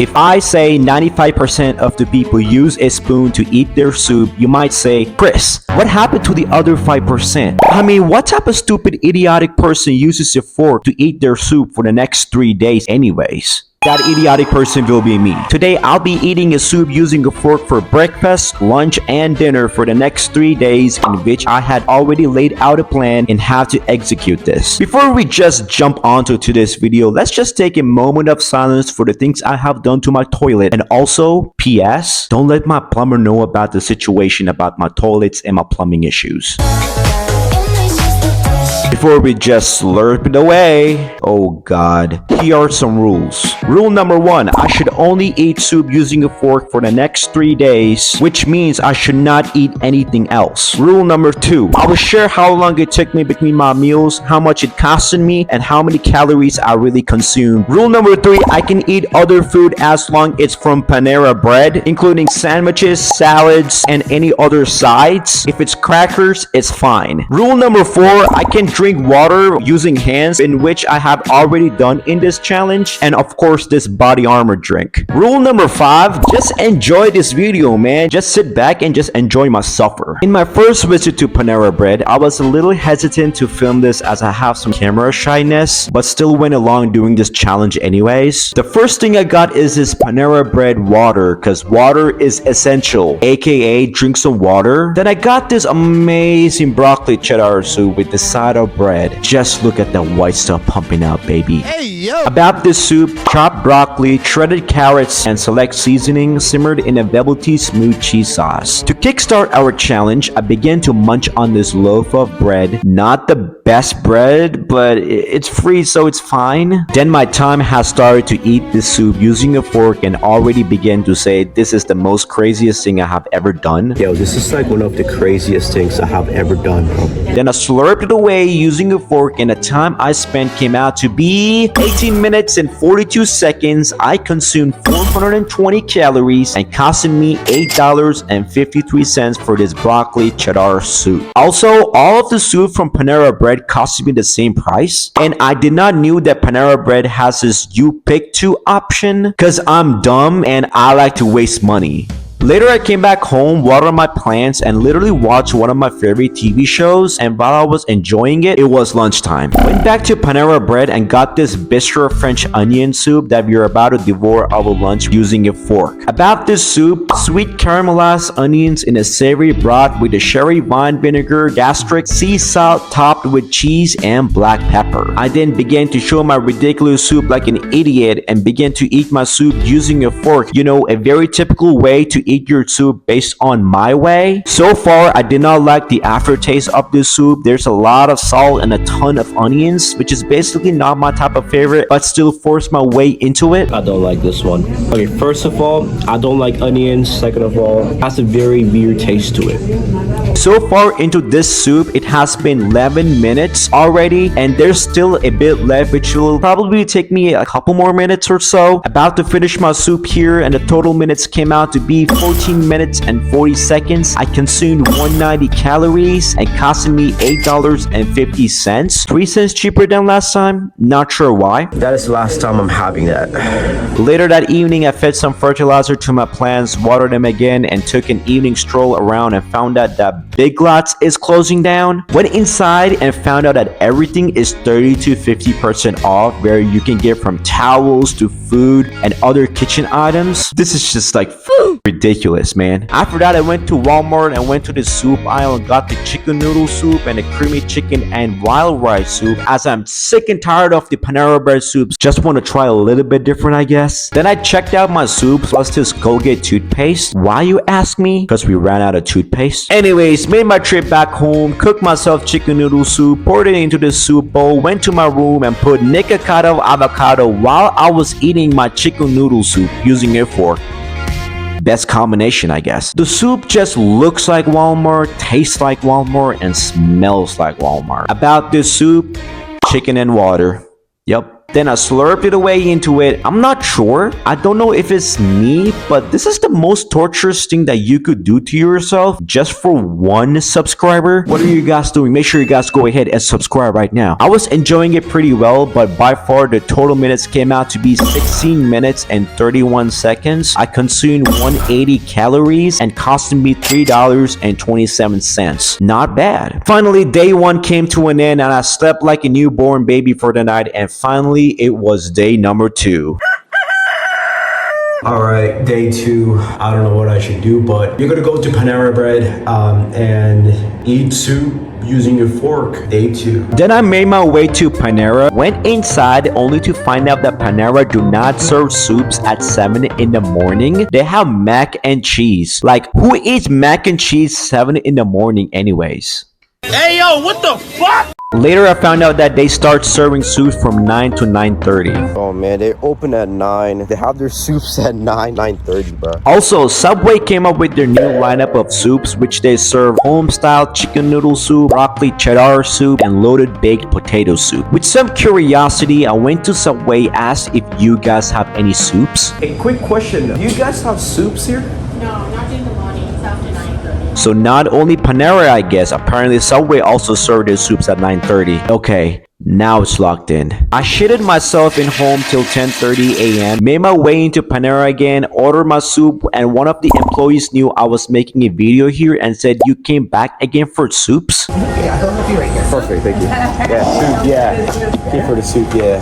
If I say 95% of the people use a spoon to eat their soup, you might say, Chris, what happened to the other 5%? I mean, what type of stupid idiotic person uses a fork to eat their soup for the next 3 days anyways? That idiotic person will be me. Today, I'll be eating a soup using a fork for breakfast, lunch, and dinner for the next 3 days, in which I had already laid out a plan and how to execute this. Before we just jump onto today's video, let's just take a moment of silence for the things I have done to my toilet. And also, P.S. Don't let my plumber know about the situation about my toilets and my plumbing issues. Before we just slurp it away, oh god, here are some rules. Rule number 1, I should only eat soup using a fork for the next 3 days, which means I should not eat anything else. Rule number 2, I will share how long it took me between my meals, how much it costed me, and how many calories I really consumed. Rule number 3, I can eat other food as long as it's from Panera Bread, including sandwiches, salads, and any other sides. If it's crackers, it's fine. Rule number 4, I can drink water using hands, in which I have already done in this challenge, and of course this body armor drink. Rule number 5, just enjoy this video, man. Just sit back and just enjoy my supper. In my first visit to Panera Bread, I was a little hesitant to film this as I have some camera shyness, but still went along doing this challenge anyways. The first thing I got is this Panera Bread water, cause water is essential, aka drink some water. Then I got this amazing broccoli cheddar soup with the side of bread. Just look at that white stuff pumping out, baby. Hey, yo! About this soup, chopped broccoli, shredded carrots, and select seasoning simmered in a velvety smooth cheese sauce. To kickstart our challenge, I began to munch on this loaf of bread. Not the best bread, but it's free, so it's fine. Then my time has started to eat this soup using a fork and already began to say, this is the most craziest thing I have ever done. Yo, this is like one of the craziest things I have ever done, bro. Then I slurped it away using a fork, and the time I spent came out to be 18 minutes and 42 seconds. I consumed 420 calories and costed me $8.53 for this broccoli cheddar soup. Also, all of the soup from Panera Bread costed me the same price, and I did not knew that Panera Bread has this you pick two option, cause I'm dumb and I like to waste money. Later, I came back home, watered my plants, and literally watched one of my favorite TV shows, and while I was enjoying it, it was lunchtime. Went back to Panera Bread and got this bistro French onion soup that we are about to devour our lunch using a fork. About this soup, sweet caramelized onions in a savory broth with a sherry wine vinegar, gastric, sea salt topped with cheese and black pepper. I then began to show my ridiculous soup like an idiot and began to eat my soup using a fork. You know, a very typical way to eat your soup based on my way. So far, I did not like the aftertaste of this soup. There's a lot of salt and a ton of onions, which is basically not my type of favorite, but still forced my way into it. I don't like this one. Okay, first of all, I don't like onions. Second of all, it has a very weird taste to it. So far into this soup, it has been 11 minutes already, and there's still a bit left, which will probably take me a couple more minutes or so. About to finish my soup here, and the total minutes came out to be 14 minutes and 40 seconds. I consumed 190 calories and costed me $8.50. 3 cents cheaper than last time. Not sure why. That is the last time I'm having that. Later that evening, I fed some fertilizer to my plants, watered them again, and took an evening stroll around and found out that Big Lots is closing down. Went inside and found out that everything is 30 to 50% off, where you can get from towels to food and other kitchen items. This is just like ridiculous, man. After that, I went to Walmart and went to the soup aisle and got the chicken noodle soup and the creamy chicken and wild rice soup, as I'm sick and tired of the Panera Bread soups. Just want to try a little bit different, I guess. Then I checked out my soups plus this Colgate toothpaste. Why, you ask me? Because we ran out of toothpaste. Anyways, made my trip back home, cooked myself chicken noodle soup, poured it into the soup bowl, went to my room and put Nikocado avocado while I was eating my chicken noodle soup using a fork. Best combination, I guess. The soup just looks like Walmart, tastes like Walmart, and smells like Walmart. About this soup, chicken and water. Yep. Then I slurped it away into it. I'm not sure. I don't know if it's me, but this is the most torturous thing that you could do to yourself just for one subscriber. What are you guys doing? Make sure you guys go ahead and subscribe right now. I was enjoying it pretty well, but by far the total minutes came out to be 16 minutes and 31 seconds. I consumed 180 calories and costing me $3.27. Not bad. Finally, day one came to an end and I slept like a newborn baby for the night, and finally it was day number 2. Alright, day 2. I don't know what I should do, but you're gonna go to Panera Bread and eat soup using a fork. Day 2. Then I made my way to Panera, went inside only to find out that Panera do not serve soups at 7 in the morning. They have mac and cheese. Like, who eats mac and cheese 7 in the morning anyways? Hey yo, what the fuck? Later I found out that they start serving soups from 9 to 9:30. Oh man, they open at 9. They have their soups at 9:30, bro. Also, Subway came up with their new lineup of soups, which they serve home-style chicken noodle soup, broccoli cheddar soup, and loaded baked potato soup. With some curiosity, I went to Subway, asked if you guys have any soups. A quick question. Do you guys have soups here? No, not in the morning. It's after 9:30. So not only Panera, I guess, apparently Subway also served their soups at 9:30. Okay, now it's locked in. I shitted myself in home till 10:30 a.m. Made my way into Panera again, ordered my soup, and one of the employees knew I was making a video here and said, "You came back again for soups?" Perfect, thank you. Yeah, soup, yeah. Here for the soup, yeah.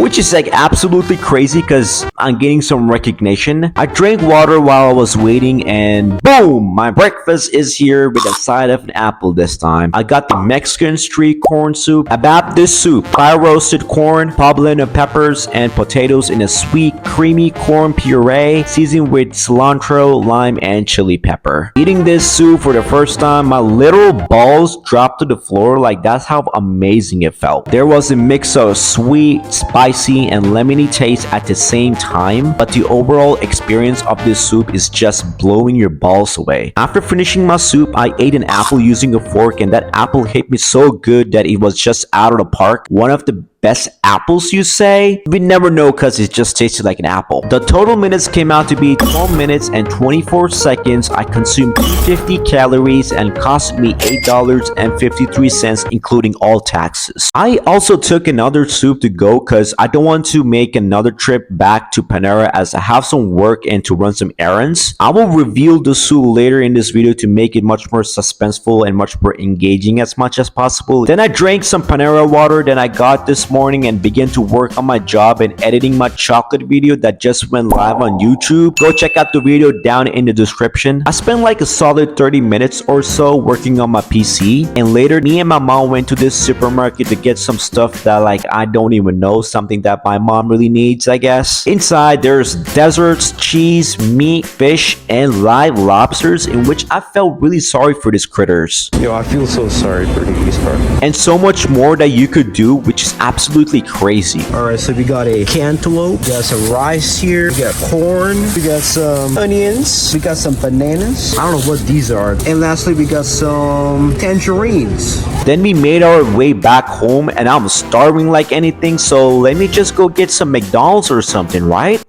Which is like absolutely crazy because I'm getting some recognition. I drank water while I was waiting and boom, my breakfast is here with a side of an apple this time. I got the Mexican street corn soup. About this soup, fire roasted corn, poblano peppers, and potatoes in a sweet, creamy corn puree seasoned with cilantro, lime, and chili pepper. Eating this soup for the first time, my literal balls dropped to the floor. Like, that's how amazing it felt. There was a mix of sweet, spicy, and lemony taste at the same time, but the overall experience of this soup is just blowing your balls away. After finishing my soup, I ate an apple using a fork, and that apple hit me so good that it was just out of the park. One of the best apples, you say? We never know because it just tasted like an apple. The total minutes came out to be 12 minutes and 24 seconds. I consumed 250 calories and cost me $8.53, including all taxes. I also took another soup to go because I don't want to make another trip back to Panera as I have some work and to run some errands. I will reveal the soup later in this video to make it much more suspenseful and much more engaging as much as possible. Then I drank some Panera water. Then I got this morning and began to work on my job and editing my chocolate video that just went live on YouTube. Go check out the video down in the description. I spent like a solid 30 minutes or so working on my PC, and later me and my mom went to this supermarket to get some stuff that like I don't even know, something that my mom really needs, I guess. Inside there's desserts, cheese, meat, fish, and live lobsters, in which I felt really sorry for these critters. Yo, I feel so sorry for these, bro. And so much more that you could do, which is absolutely crazy. Alright, so we got a cantaloupe, we got some rice here, we got corn, we got some onions, we got some bananas. I don't know what these are. And lastly, we got some tangerines. Then we made our way back home and I'm starving like anything, so let me just go get some McDonald's or something, right?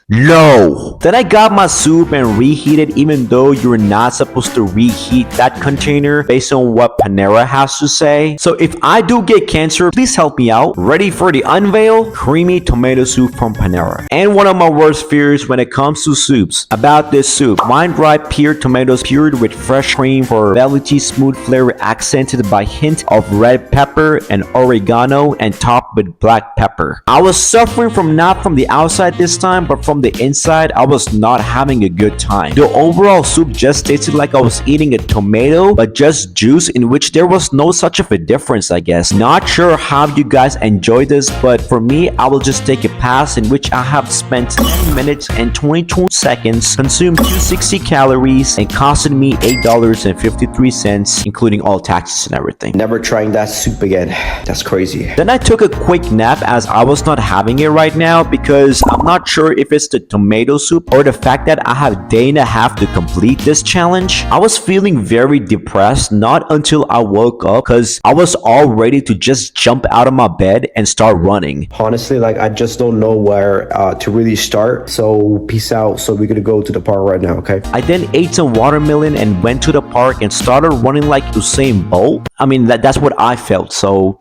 No! Then I got my soup and reheated, even though you're not supposed to reheat that container based on what Panera has to say. So if I do get cancer, please help me out. Ready for the unveil? Creamy tomato soup from Panera. And one of my worst fears when it comes to soups. About this soup, vine-dried peeled tomatoes pured with fresh cream for velvety smooth flavor accented by hint of red pepper and oregano and topped with black pepper. I was suffering from not from the outside this time, but from the inside. I was not having a good time. The overall soup just tasted like I was eating a tomato, but just juice, in which there was no such of a difference, I guess. Not sure how you guys enjoy this, but for me, I will just take a pass, in which I have spent 10 minutes and 22 seconds, consumed 260 calories, and costed me $8.53, including all taxes and everything. Never trying that soup again. That's crazy. Then I took a quick nap as I was not having it right now because I'm not sure if it's twisted tomato soup or the fact that I have a day and a half to complete this challenge. I was feeling very depressed not until I woke up because I was all ready to just jump out of my bed and start running. Honestly, like I just don't know where to really start. So peace out. So we're gonna go to the park right now, okay? I then ate some watermelon and went to the park and started running like Usain Bolt. I mean, that's what I felt, so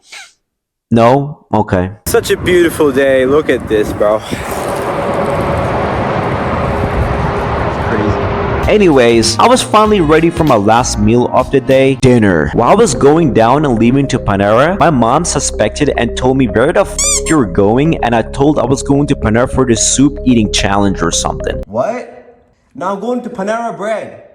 no? Okay. Such a beautiful day. Look at this, bro. Anyways, I was finally ready for my last meal of the day, dinner. While I was going down and leaving to Panera, my mom suspected and told me where the f you were going, and I told I was going to Panera for the soup eating challenge or something. What? Now I'm going to Panera Bread.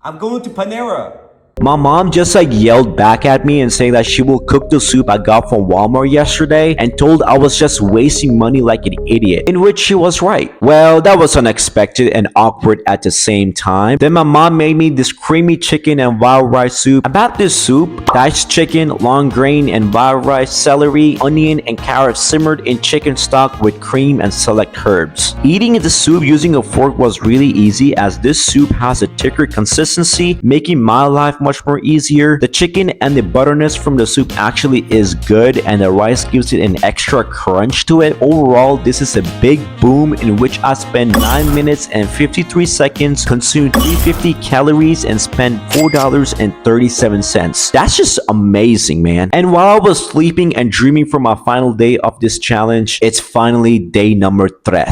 I'm going to Panera. My mom just like yelled back at me and saying that she will cook the soup I got from Walmart yesterday and told I was just wasting money like an idiot, in which she was right. Well, that was unexpected and awkward at the same time. Then my mom made me this creamy chicken and wild rice soup. About this soup, diced chicken, long grain and wild rice, celery, onion and carrots simmered in chicken stock with cream and select herbs. Eating the soup using a fork was really easy as this soup has a thicker consistency, making my life much more easier. The chicken and the butterness from the soup actually is good and the rice gives it an extra crunch to it. Overall, this is a big boom in which I spent 9 minutes and 53 seconds, consumed 350 calories and spent $4.37. That's just amazing, man. And while I was sleeping and dreaming for my final day of this challenge, it's finally day number 3.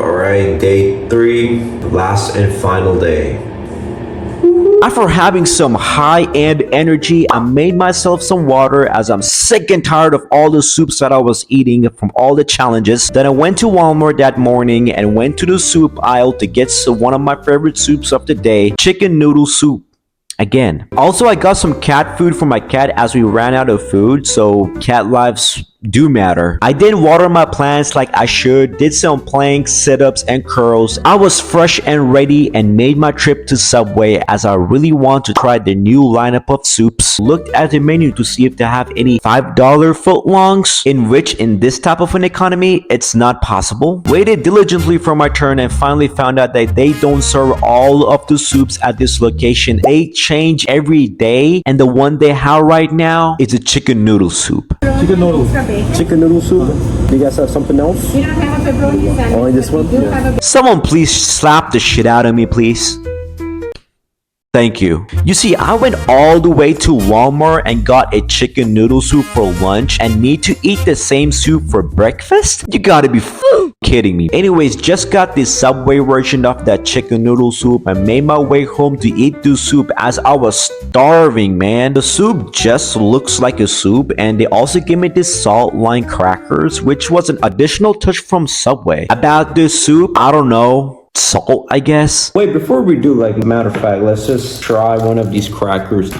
Alright, day 3, last and final day. After having some high-end energy, I made myself some water as I'm sick and tired of all the soups that I was eating from all the challenges. Then I went to Walmart that morning and went to the soup aisle to get one of my favorite soups of the day, chicken noodle soup. Again. Also, I got some cat food for my cat as we ran out of food, so cat lives do matter. I didn't water my plants like I should, did some planks, sit-ups, and curls. I was fresh and ready and made my trip to Subway as I really want to try the new lineup of soups. Looked at the menu to see if they have any $5 footlongs, in which in this type of an economy, it's not possible. Waited diligently for my turn and finally found out that they don't serve all of the soups at this location. They change every day, and the one they have right now is a chicken noodle soup. Chicken noodle soup. You guys have something else? We don't have a pepperoni sandwich. Only this one? We do have a Someone please slap the shit out of me, please. Thank you. You see, I went all the way to Walmart and got a chicken noodle soup for lunch and need to eat the same soup for breakfast? You gotta be kidding me. Anyways, just got this Subway version of that chicken noodle soup and made my way home to eat the soup as I was starving, man. The soup just looks like a soup, and they also gave me this salt line crackers, which was an additional touch from Subway. About this soup, I don't know. Salt, I guess. Wait, before we do, like, matter of fact, let's just try one of these crackers.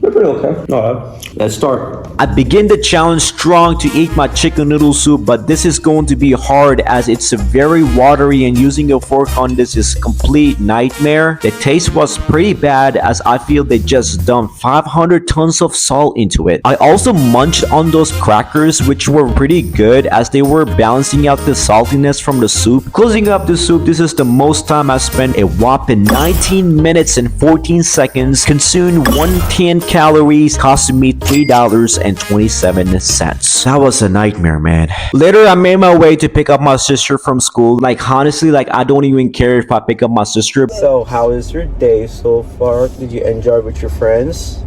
They're pretty okay. Alright, let's start. I begin the challenge strong to eat my chicken noodle soup, but this is going to be hard as it's very watery and using a fork on this is a complete nightmare. The taste was pretty bad as I feel they just dumped 500 tons of salt into it. I also munched on those crackers, which were pretty good as they were balancing out the saltiness from the soup. Closing up the soup, this is the most time I spent, a whopping 19 minutes and 14 seconds, consumed 110 calories, costing me $3.27. That was a nightmare, man. Later, I made my way to pick up my sister from school. Like, honestly, like, I don't even care if I pick up my sister. So, how is your day so far? Did you enjoy with your friends?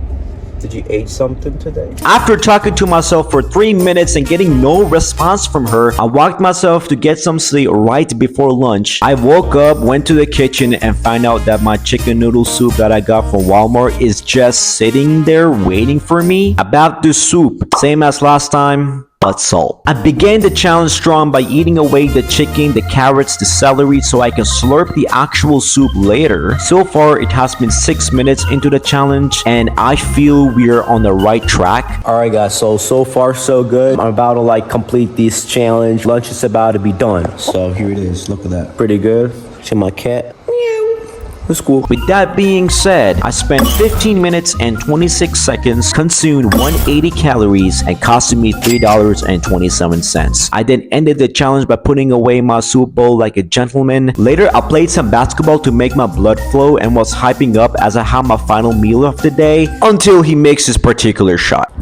Did you eat something today? After talking to myself for 3 minutes and getting no response from her, I walked myself to get some sleep right before lunch. I woke up, went to the kitchen, and found out that my chicken noodle soup that I got from Walmart is just sitting there waiting for me. About the soup, same as last time, but salt. I began the challenge strong by eating away the chicken, the carrots, the celery so I can slurp the actual soup later. So far, it has been 6 minutes into the challenge and I feel we are on the right track. Alright guys, so far so good. I'm about to like complete this challenge. Lunch is about to be done. So here it is, look at that. Pretty good. See my cat. Meow. That's cool. With that being said, I spent 15 minutes and 26 seconds, consumed 180 calories, and costed me $3.27. I then ended the challenge by putting away my soup bowl like a gentleman. Later, I played some basketball to make my blood flow and was hyping up as I had my final meal of the day until he makes his particular shot.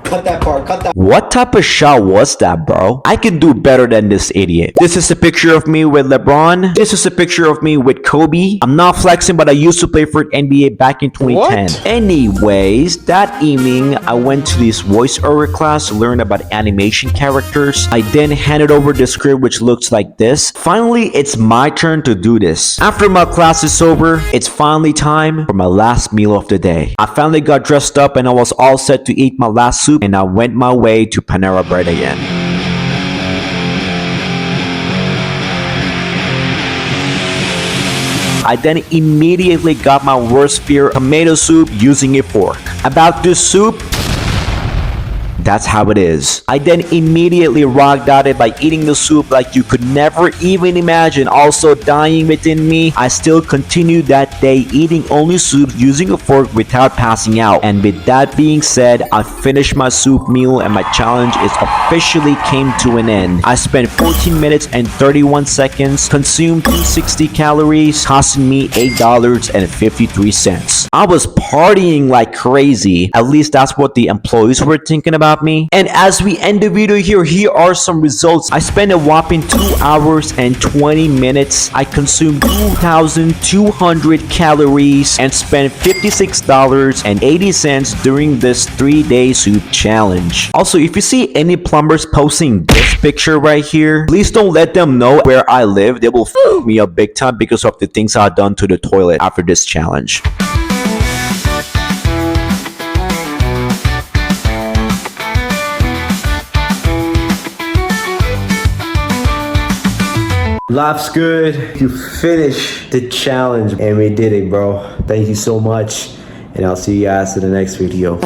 Cut that part. Cut that. What type of shot was that, bro? I can do better than this idiot. This is a picture of me with LeBron. This is a picture of me with Kobe. I'm not flexing, but I used to play for NBA back in 2010. What? Anyways, that evening, I went to this voiceover class to learn about animation characters. I then handed over the script, which looks like this. Finally, it's my turn to do this. After my class is over, it's finally time for my last meal of the day. I finally got dressed up and I was all set to eat my last soup, and I went my way to Panera Bread again. I then immediately got my worst fear, tomato soup, using a fork. About this soup, that's how it is. I then immediately rocked out it by eating the soup like you could never even imagine, also dying within me. I still continued that day eating only soup using a fork without passing out. And with that being said, I finished my soup meal and my challenge is officially came to an end. I spent 14 minutes and 31 seconds, consumed 260 calories, costing me $8.53. I was partying like crazy. At least that's what the employees were thinking about me. And as we end the video here are some results. I spent a whopping 2 hours and 20 minutes. I consumed 2,200 calories and spent $56.80 during this 3-day soup challenge. Also, if you see any plumbers posting this picture right here, please don't let them know where I live. They will f me up big time because of the things I've done to the toilet after this challenge. Life's good. You finished the challenge and we did it, bro. Thank you so much. And I'll see you guys in the next video.